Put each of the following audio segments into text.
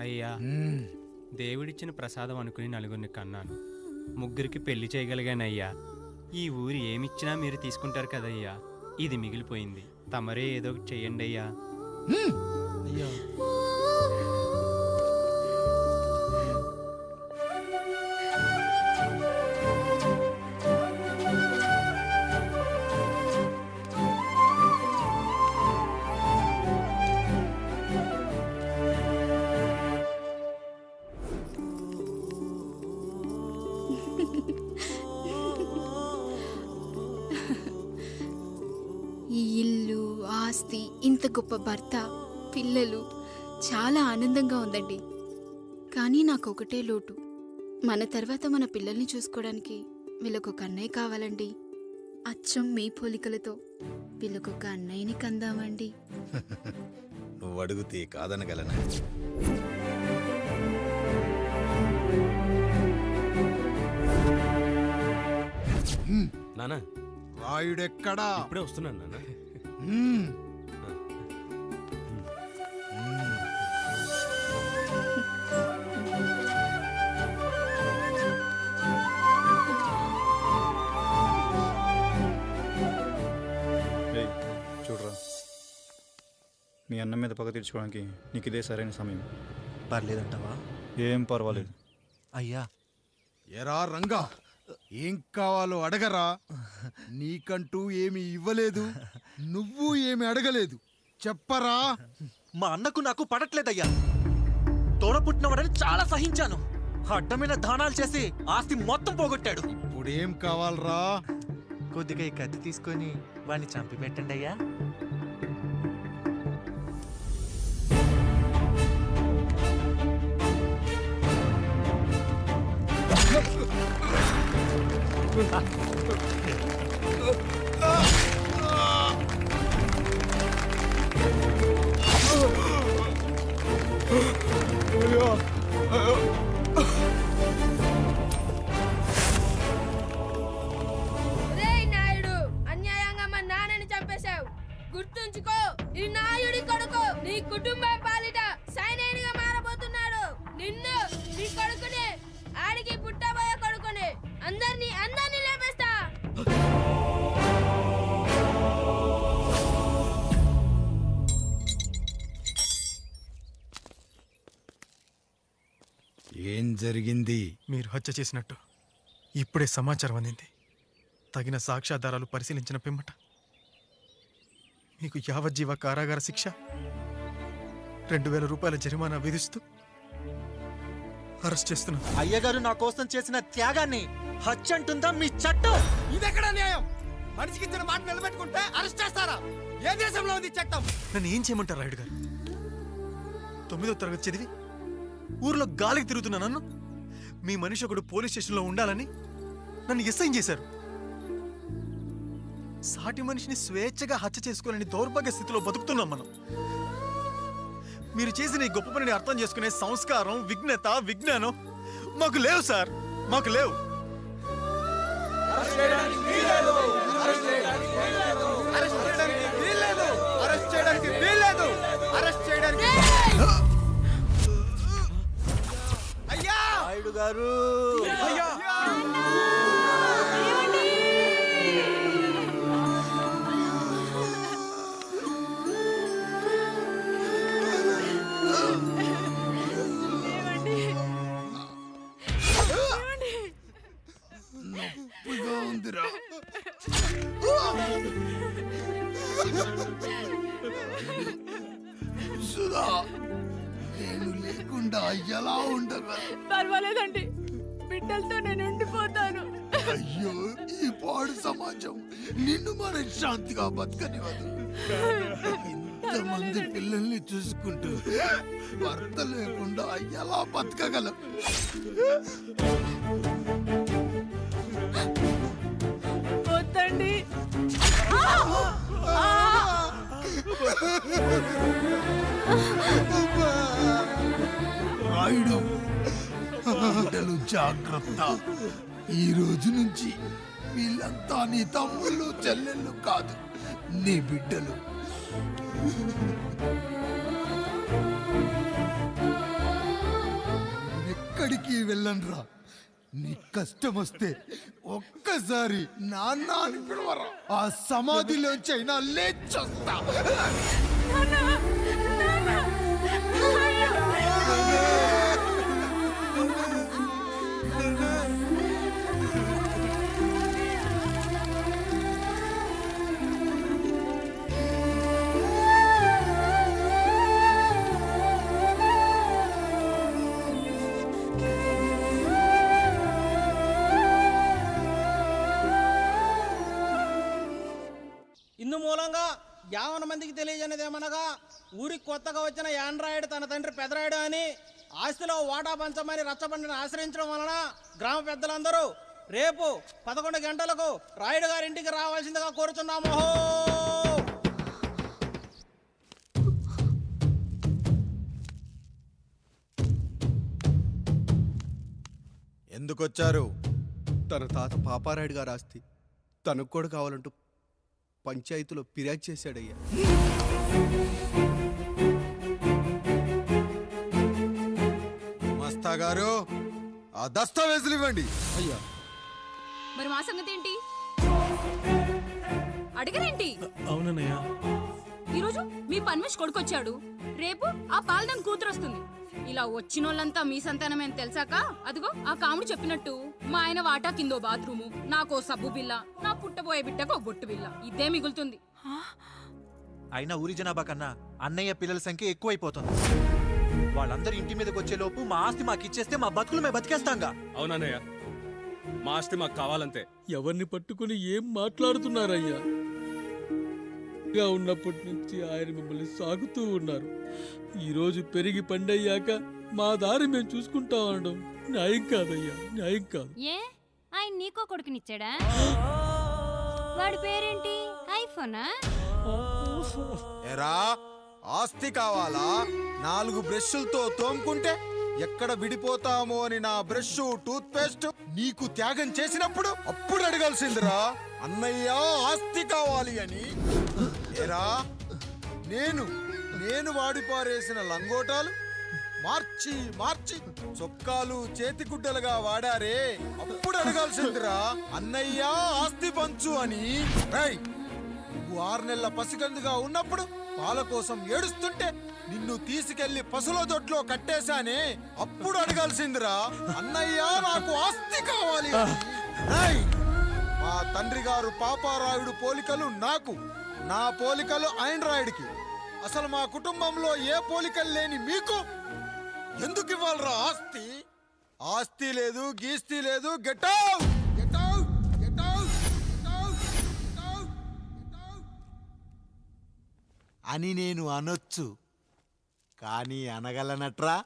అయ్యా, దేవుడిచ్చిన ప్రసాదం అనుకుని నలుగురిని కన్నాను. ముగ్గురికి పెళ్లి చేయగలిగానయ్యా. ఈ ఊరు ఏమిచ్చినా మీరు తీసుకుంటారు కదయ్యా. ఇది మిగిలిపోయింది. తమరే ఏదో ఒకటి చెయ్యండి అయ్యా. అయ్యా ఈ ఇల్లు, ఆస్తి, ఇంత గొప్ప భర్త, పిల్లలు చాలా ఆనందంగా ఉందండి. కానీ నాకు ఒకటే లోటు. మన తర్వాత మన పిల్లల్ని చూసుకోవడానికి వీళ్ళకొక అన్నయ్య కావాలండి. అచ్చం మీ పోలికలతో వీళ్ళకొక అన్నయ్యని కందామండి. నువ్వు అడిగితే కాదనగలనా? నానా రాయుడెక్కడా? ఇప్పుడే వస్తున్నాను నాన్న. చూడరా, మీ అన్నం మీద పగ తీర్చుకోవడానికి నీకు ఇదే సరైన సమయం. పర్లేదంటావా? ఏం పర్వాలేదు. అయ్యా, ఎరా రంగా, ఏం కావాలో అడగరా. నీకంటూ ఏమి ఇవ్వలేదు, నువ్వు ఏమి అడగలేదు. చెప్పరా. మా అన్నకు నాకు పడట్లేదయ్యా. తోడ పుట్టినవాడని చాలా సహించాను. అడ్డమైన దానాలు చేసి ఆస్తి మొత్తం పోగొట్టాడు. ఇప్పుడేం కావాలరా? కొద్దిగా ఈ కత్తి తీసుకొని వాడిని చంపి పెట్టండి అయ్యా. నాయుడు, అన్యాయంగా మా నాన్నని చంపేశావు. గుర్తుంచుకో, ఈ నాయుడి కొడుకు నీ కుటుంబం పాలిట సైనికుడిగా మారబోతున్నాడు. నిన్ను, నీ కొడుకుని, ఆడికి పుట్టబోయే కొడుకుని అందరినీ లేపేస్తా. ఏం జరిగింది? మీరు హత్య చేసినట్టు ఇప్పుడే సమాచారం అందింది. తగిన సాక్ష్యాధారాలు పరిశీలించిన పిమ్మట మీకు యావజ్జీవ కారాగార శిక్ష, 2000 రూపాయల జరిమానా విధిస్తూ అరెస్ట్ చేస్తున్నాను. అయ్యగారు నా కోసం చేసిన త్యాగాన్ని హత్య అంటుందా మీ చట్టం? ఇదెక్కడ న్యాయం? మనిషికి ఇచ్చిన మాట నిలబెట్టుకుంటే అరెస్ట్ చేస్తారా? ఏ దేశంలో ఉంది చట్టం? నన్ను ఏం చేయమంటారు రాయుడు గారు? 9వ తరగతి చదివి ఊర్లో గాలికి తిరుగుతున్నా నన్ను మీ మనిషి ఒకడు పోలీస్ స్టేషన్లో ఉండాలని నన్ను ఎస్ఐ చేశారు. సాటి మనిషిని స్వేచ్ఛగా హత్య చేసుకోలేని దౌర్భాగ్య స్థితిలో బతుకుతున్నాం మనం. మీరు చేసిన ఈ గొప్ప పనిని అర్థం చేసుకునే సంస్కారం, విజ్ఞత, విజ్ఞానం మాకు లేవు సార్, మాకు లేవు. నాయుడు గారు, నొప్పిగా ఉందిరా. సుధా, నేను లేకుండా ఎలా ఉండగలను? పర్వాలేదండి, బిడ్డలతో నేను ఉండిపోతాను. అయ్యో, ఈ పాడు సమాజం నిన్ను మనశ్శాంతిగా బతకనివ్వదు. ఇంతమంది పిల్లల్ని చూసుకుంటూ భర్త లేకుండా ఎలా బతకగలం? వద్దండి. రాయుడు, బిడ్డలు జాగ్రత్త. ఈ రోజు నుంచి వీళ్ళంతా నీ తమ్ముళ్ళు, చెల్లెళ్ళు కాదు, నీ బిడ్డలు. వెళ్ళనురా. నీ కష్టం వస్తే ఒక్కసారి నాన్న అని పిలవరా. ఆ సమాధిలోంచి అయినా లేచొస్తా. ఇందు మూలంగా 50 మందికి తెలియజేయనిదేమనగా ఊరికి కొత్తగా వచ్చిన యాండ్రాయిడ్ తన తండ్రి పెదరాయుడు అని ఆస్తిలో వాటా పంచమని రచ్చబండిని ఆశ్రయించడం వలన గ్రామ పెద్దలందరూ రేపు 11 గంటలకు రాయుడు గారి ఇంటికి రావాల్సిందిగా కోరుచున్నాము. ఎందుకొచ్చారు? తన తాత పాపారాయుడు గారు ఆస్తి తనకు కూడా కావాలంటూ పంచాయతీలో ఫిర్యాదు చేశాడయ్యా. మస్తా గారు, ఆ దస్తావేజులు ఇవ్వండి. అయ్యా, మరి మా సంగతి ఏంటి? అడగరేంటి? అవునన్నయ్య. ఈరోజు మీ పన్మేష్ కొడుకొచ్చాడు, రేపు ఆ పాల్దాన్ కూతురు వస్తుంది. ఇలా వచ్చినోళ్ళంతా మీ సంతానమేని తెలిసాక అదిగో ఆ కాముడు చెప్పినట్టు మా ఆయన వాటా కిందో బాత్రూము, నాకో సబ్బు బిల్ల, నా పుట్టబోయే బిడ్డకో బొట్టు బిల్ల, ఇదే మిగులుతుంది. అయినా ఊరి జనాభా కన్నా అన్నయ్య పిల్లల సంఖ్య ఎక్కువైపోతుంది. వాళ్ళందరూ ఇంటి మీదకి వచ్చే లోపు మా ఆస్తి మాకు ఇచ్చేస్తే మా బతుకులు మేము బతికేస్తాంగా. అవునన్నయ్య, మా ఆస్తి మాకు కావాలంతే. ఎవరిని పట్టుకుని ఏం మాట్లాడుతున్నారయ్యా? గా ఉన్నప్పటి నుంచి ఆయన మిమ్మల్ని సాగుతూ ఉన్నారు. ఈరోజు పెరిగి పండయ్యాక మా దారి మేము చూసుకుంటాం అనడం న్యాయం కాదయ్యా, న్యాయం కాదు. ఏ ఆయన నీకో కొడుకునిచ్చాడా? వాడి పేరేంటి? ఐఫోనా? ఎరా, ఆస్తి కావాలా? 4 బ్రష్లతో తోముకుంటే ఎక్కడ విడిపోతామో అని నా బ్రష్ టూత్ పేస్ట్ నీకు త్యాగం చేసినప్పుడు అప్పుడు అడగాల్సిందిరా. అన్నయ్య ఆస్తి కావాలి అని. ఎరా, నేను వాడిపారేసిన లంగోటాలు మార్చి మార్చి చొక్కాలు చేతిగుడ్డలుగా వాడారే, అప్పుడు అడగాల్సిందిరా అన్నయ్య ఆస్తి పంచు అని. రేయ్, నువ్వు 6 నెలల పసికందుగా ఉన్నప్పుడు పాల కోసం ఏడుస్తుంటే నిన్ను తీసుకెళ్లి పసుల దొడ్లో కట్టేశానే, అప్పుడు అడగాల్సిందిరా అన్నయ్య నాకు ఆస్తి కావాలి అని. రేయ్, మా తండ్రి గారు పాపారాయుడు పోలికలు నాకు, నా పోలికలు ఆండ్రాయిడ్కి. అసలు మా కుటుంబంలో ఏ పోలికలు లేని మీకు ఎందుకు ఇవ్వాలరా ఆస్తి? ఆస్తి లేదు, గీస్తి లేదు. Get out, get out, get out, get out, get out, get out అని నేను అనొచ్చు, కానీ అనగలనట్రా?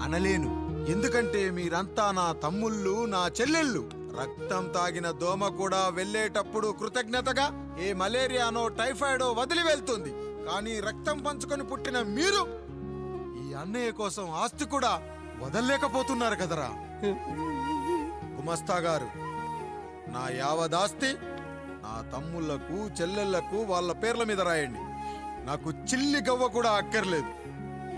అనలేను. ఎందుకంటే మీరంతా నా తమ్ముళ్ళు, నా చెల్లెళ్ళు. రక్తం తాగిన దోమ కూడా వెళ్ళేటప్పుడు కృతజ్ఞతగా ఏ మలేరియానో టైఫాయిడో వదిలి వెళ్తుంది. కానీ రక్తం పంచుకొని పుట్టిన మీరు ఈ అన్నయ్య కోసం ఆస్తి కూడా వదల్లేకపోతున్నారు కదరా. గుమస్తా గారు, నా యావదాస్తి నా తమ్ముళ్లకు, చెల్లెళ్లకు వాళ్ళ పేర్ల మీద రాయండి. నాకు చిల్లి గవ్వ కూడా అక్కర్లేదు.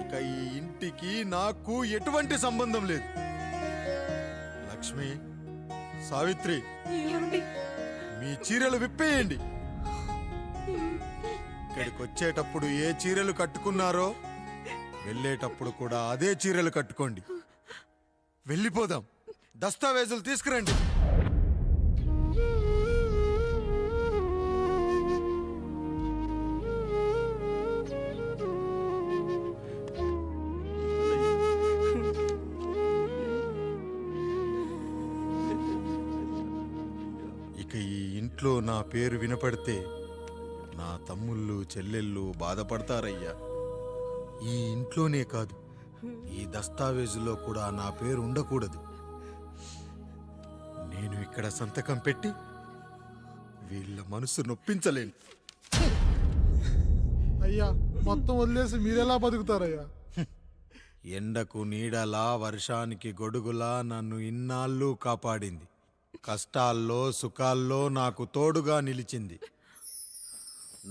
ఇక ఈ ఇంటికి నాకు ఎటువంటి సంబంధం లేదు. లక్ష్మి, సావిత్రి, మీ చీరలు విప్పేయండి. ఇక్కడికి వచ్చేటప్పుడు ఏ చీరలు కట్టుకున్నారో వెళ్ళేటప్పుడు కూడా అదే చీరలు కట్టుకోండి. వెళ్ళిపోదాం. దస్తావేజులు తీసుకురండి. ఇక ఈ ఇంట్లో నా పేరు వినపడితే నా తమ్ముళ్ళు, చెల్లెళ్ళు బాధపడతారయ్యా. ఈ ఇంట్లోనే కాదు, ఈ దస్తావేజులో కూడా నా పేరు ఉండకూడదు. నేను ఇక్కడ సంతకం పెట్టి వీళ్ళ మనసు నొప్పించలేను. అయ్యా, మొత్తం వదిలేసి మీరెలా బతుకుతారయ్యా? ఎండకు నీడలా, వర్షానికి గొడుగులా నన్ను ఇన్నాళ్ళు కాపాడింది. కష్టాల్లో, సుఖాల్లో నాకు తోడుగా నిలిచింది.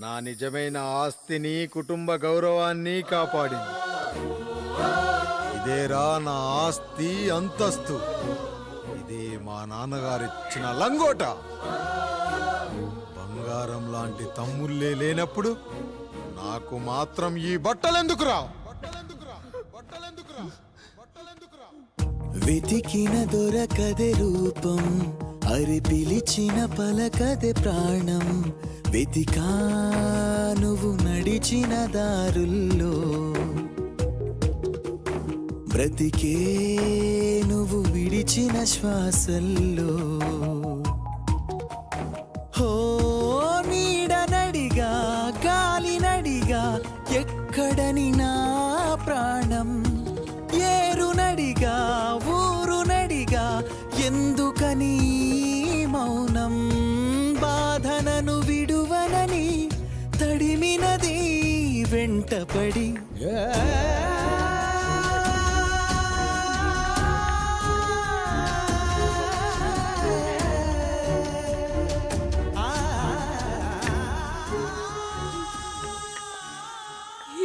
నా నిజమైన ఆస్తిని, కుటుంబ గౌరవాన్ని కాపాడింది. ఇదేరా నా ఆస్తి అంతస్తు. ఇదే మా నాన్నగారిచ్చిన లంగోట. బంగారం లాంటి తమ్ముళ్ళే లేనప్పుడు నాకు మాత్రం ఈ బట్టలెందుకురా? వెతికిన దొరకదే రూపం, అరి పిలిచిన పలకదే ప్రాణం. వెతికా నువ్వు నడిచిన దారుల్లో, బ్రతికే నువ్వు విడిచిన శ్వాసల్లో. హో నీడనడిగా గాలినడిగా ఎక్కడని నా ప్రాణం. ఏరునడిగా ఊరునడిగా ఎందుకని మౌనం. బాధనను విడువనని తడిమినది వెంటపడి.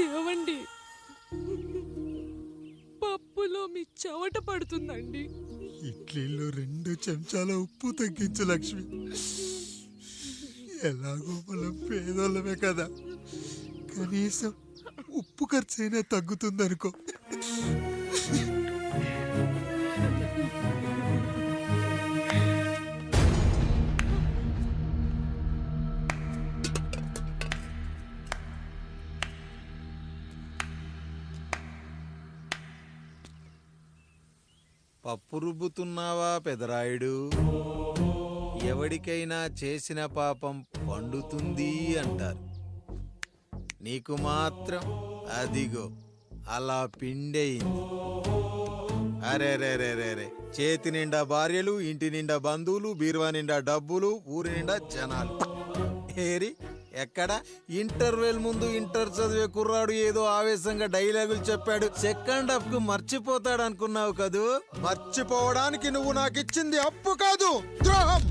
ఏవండి, పప్పులో మీ చెమట పడుతుందండి. ఇడ్లీలో 2 చెంచాల ఉప్పు తగ్గించు లక్ష్మి. ఎలాగో మనం పేదోళ్ళమే కదా, కనీసం ఉప్పు ఖర్చైనా తగ్గుతుందనుకో. పప్పు రుబ్బుతున్నావా పెదరాయుడు? ఎవడికైనా చేసిన పాపం పండుతుంది అంటారు. నీకు మాత్రం అదిగో అలా పిండయింది. అరే రే రే రే రే, చేతి నిండా భార్యలు, ఇంటి నిండా బంధువులు, బీరువా నిండా డబ్బులు, ఊరి నిండా జనాలు. ఏరి ఎక్కడ? ఇంటర్వెల్ ముందు ఇంటర్ చదివే కుర్రాడు ఏదో ఆవేశంగా డైలాగులు చెప్పాడు. సెకండ్ హాఫ్ కు మర్చిపోతాడు అనుకున్నావు కదూ? మర్చిపోవడానికి నువ్వు నాకు ఇచ్చింది అప్పు కాదు, ద్రోహం.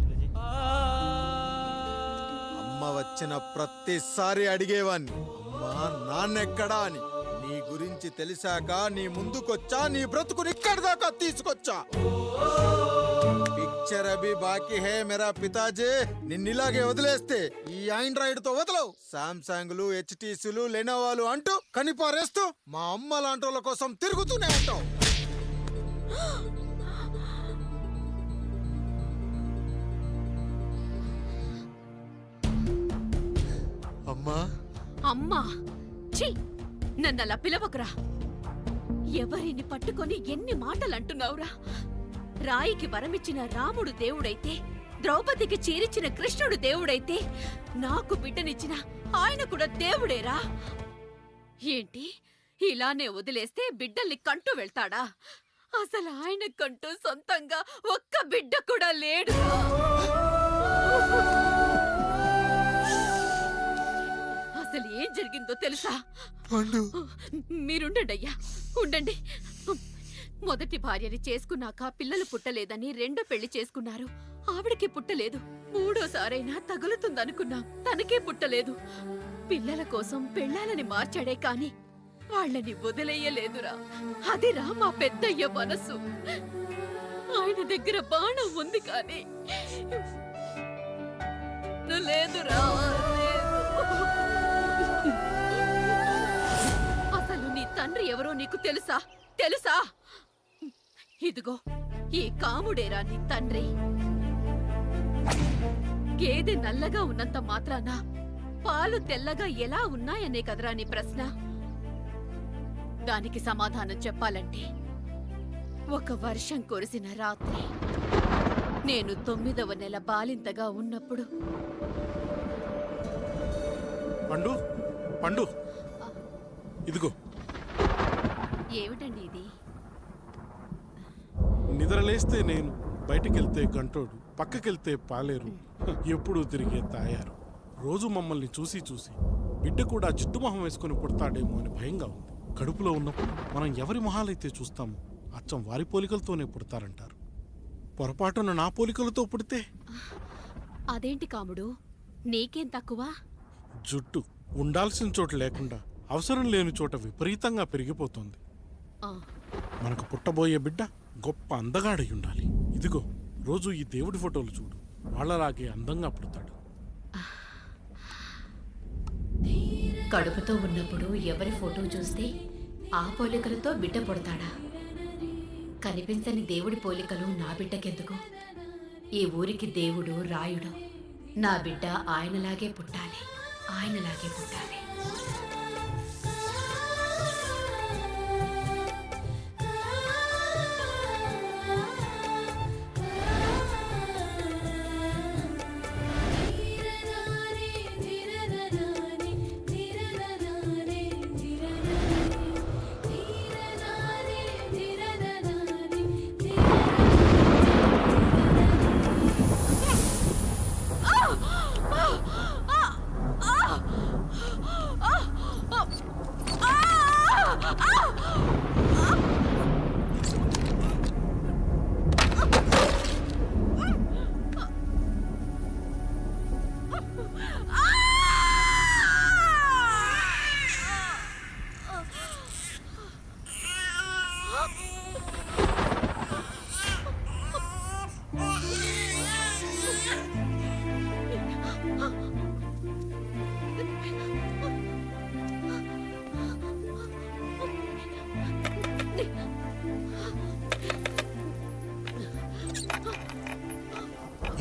అమ్మ వచ్చిన ప్రతిసారి అడిగేవాన్ని, అమ్మా నాన్నెక్కడా అని. నీ గురించి తెలిసాక నీ ముందుకొచ్చా, నీ బ్రతుకుని ఇక్కడి దాకా తీసుకొచ్చా. పిక్చర్ అభి బాకీ హే మేరా పితాజీ. నిన్నిలాగే వదిలేస్తే ఈ ఆండ్రాయిడ్ తో వదలవు. సామ్సంగ్లు, హెచ్టీసీలు, లెనోవాలు అంటూ కనిపారేస్తూ మా అమ్మ లాంటి వాళ్ళ కోసం తిరుగుతూనే ఉంటావు. అమ్మా అమ్మా, ఛీ, నన్నలా పిలవకురా. ఎవరిని పట్టుకొని ఎన్ని మాటలు అంటున్నావురా? రాయికి వరమిచ్చిన రాముడు దేవుడైతే, ద్రౌపదికి చీరిచ్చిన కృష్ణుడు దేవుడైతే, నాకు బిడ్డనిచ్చిన ఆయన కూడా దేవుడేరా. ఏంటి, ఇలానే వదిలేస్తే బిడ్డల్ని కంటూ వెళ్తాడా? అసలు ఆయన కంటూ సొంతంగా ఒక్క బిడ్డ కూడా లేడు. అసలు ఏం జరిగిందో తెలుసా? మీరుండండి అయ్యా, ఉండండి. మొదటి భార్యని చేసుకున్నాక పిల్లలు పుట్టలేదని రెండో పెళ్లి చేసుకున్నారు. ఆవిడకి పుట్టలేదు. మూడోసారైనా తగులుతుందనుకున్నాం, తనకే పుట్టలేదు. పిల్లల కోసం పెళ్ళాలని మార్చాడే కాని వాళ్ళని వదిలేయలేదురా. అదిరా మా పెద్దయ్య మనసు. ఆయన దగ్గర బాణం ఉంది కానీ లేదురా. అసలు నీ తండ్రి ఎవరో నీకు తెలుసా? తెలుసా? ఇదిగో ఈ కాముడేరా నీ తండ్రి. గేదె నల్లగా ఉన్నంత మాత్రాన పాలు తెల్లగా ఎలా ఉన్నాయనే కదరా నీ ప్రశ్న. దానికి సమాధానం చెప్పాలంటే, ఒక వర్షం కురిసిన రాత్రి నేను 9వ నెల బాలింతగా ఉన్నప్పుడు. పండు పండు, ఇదిగో. ఏమిటండి ఇది? నిద్రలేస్తే నేను, బయటికెళ్తే గంటోడు, పక్కకెళ్తే పాలేరు, ఎప్పుడూ తిరిగే తాయారు. రోజు మమ్మల్ని చూసి చూసి బిడ్డ కూడా జిడ్డు మొహం వేసుకుని పుడతాడేమో అని భయంగా ఉంది. కడుపులో ఉన్నప్పుడు మనం ఎవరి మొహాలైతే చూస్తామో అచ్చం వారి పోలికలతోనే పుడతారంటారు. పొరపాటున నా పోలికలతో పుడితే? అదేంటి కాముడు, నీకేం తక్కువ? జుట్టు ఉండాల్సిన చోట లేకుండా అవసరం లేని చోట విపరీతంగా పెరిగిపోతుంది. మనకు పుట్టబోయే బిడ్డ గొప్ప అందగాడై ఉండాలి. ఇదిగో రోజు ఈ దేవుడి ఫోటోలు చూడు, వాళ్ళలాగే అందంగా పుడతాడు. కడుపుతో ఉన్నప్పుడు ఎవరి ఫోటో చూస్తే ఆ పోలికలతో బిడ్డ పుడతాడా? కనిపించని దేవుడి పోలికలు నా బిడ్డకెందుకు? ఈ ఊరికి దేవుడు రాయుడు. నా బిడ్డ ఆయనలాగే పుట్టాలి, ఆయనలాగే పుట్టాలి.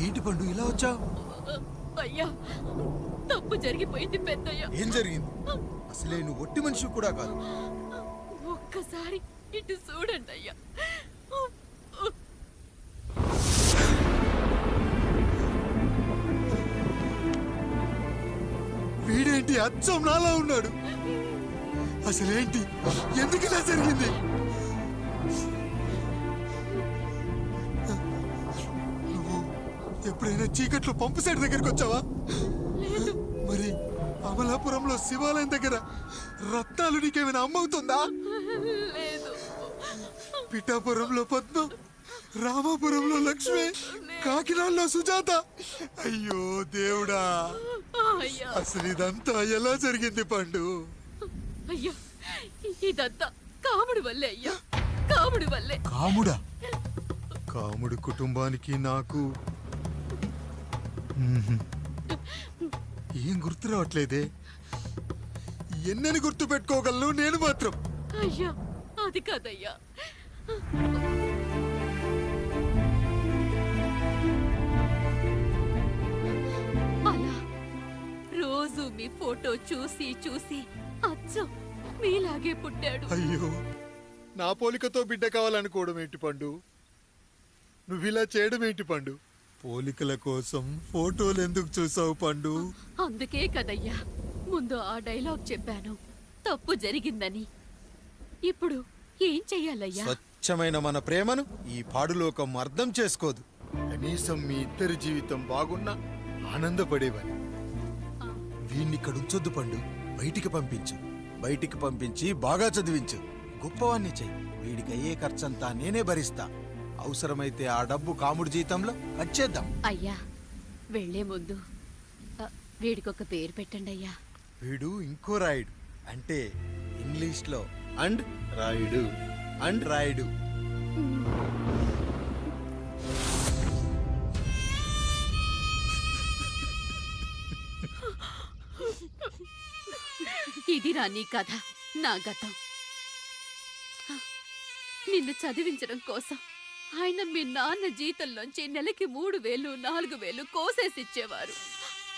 ఏంటి పండు ఇలా వచ్చావు? అయ్యా, తప్పు జరిగిపోయింది పెద్దయ్య. ఏం జరిగింది? అసలే నువ్వు ఒట్టి మనిషి కూడా కాదు. ఒక్కసారి ఇటు చూడండి అయ్యా. వీడేంటి అచ్చం నాలా ఉన్నాడు? అసలేంటి, ఎందుకు ఇలా జరిగింది? నువ్వు ఎప్పుడైనా చీకట్లో పంపు సైడ్ దగ్గరికి వచ్చావా? మరి అమలాపురంలో శివాలయం దగ్గర రత్నాలు నీకేమైనా అమ్మవుతుందా? పిఠాపురంలో పద్మం, రామాపురంలో లక్ష్మి, కాకినాడలో సుజాత. అయ్యో దేవుడా, అసలు ఇదంతా ఎలా జరిగింది పండు? అయ్యా, ఇదంతా కాముడి వల్లే అయ్యా, కాముడి వల్లే. కాముడా? కాముడు కుటుంబానికి నాకు ఏం గుర్తు రావట్లేదే. ఎన్నని గుర్తు పెట్టుకోగలను నేను మాత్రం. అయ్యా, అది కాదయ్యా. అలా రోజు మీ ఫోటో చూసి చూసి అచ్చం మీలాగే పుట్టాడు. అయ్యో, నా పోలికతో బిడ్డ కావాలనుకోవడం ఏంటి పండు? నువ్విలా చేయడం ఏంటి పండు? పోలికల కోసం ఫోటోలు ఎందుకు చూసావు పండు? అందుకే కదయ్యా ముందు ఆ డైలాగ్ చెప్పాను, తప్పు జరిగిందని. ఇప్పుడు ఏం చెయ్యాలయ్యా? స్వచ్ఛమైన మన ప్రేమను ఈ పాడులోకం అర్థం చేసుకోదు. కనీసం మీ ఇద్దరి జీవితం బాగున్నా ఆనందపడేవాని. వీణ్ణి ఇక్కడ ఉంచొద్దు పండు, బయటికి పంపించు. బయటికి పంపించి బాగా చదివించు, గొప్పవాణ్ణి చెయ్యి. వీడికి అయ్యే ఖర్చంతా నేనే భరిస్తా. అవసరమైతే ఆ డబ్బు కాముడి జీతంలో వచ్చేద్దాం. అయ్యా, వెళ్లే ముందు వీడికొక పేరు పెట్టండి అయ్యా. వీడు ఇంకో రాయుడు, అంటే ఇంగ్లీష్లో అండ్ రాయుడు, అండ్ రాయుడు. ఇదిరా నీ కథ, నా గతం. నిన్ను చదివించడం కోసం ఆయన మీ నాన్న జీతంలోంచి నెలకి 3000, 4000 కోసేసిచ్చేవారు.